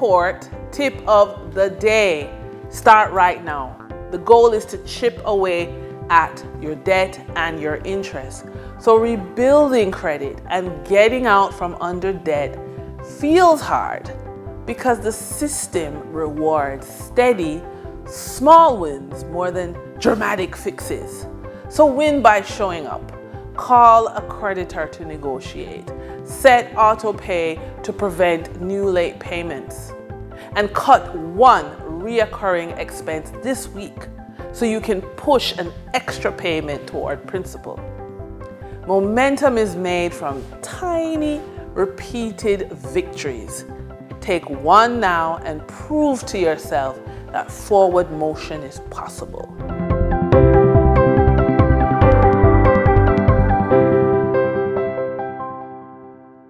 support tip of the day. Start right now. The goal is to chip away at your debt and your interest. So rebuilding credit and getting out from under debt feels hard because the system rewards steady, small wins more than dramatic fixes. So win by showing up. Call a creditor to negotiate. Set auto pay to prevent new late payments. And cut one reoccurring expense this week so you can push an extra payment toward principal. Momentum is made from tiny, repeated victories. Take one now and prove to yourself that forward motion is possible.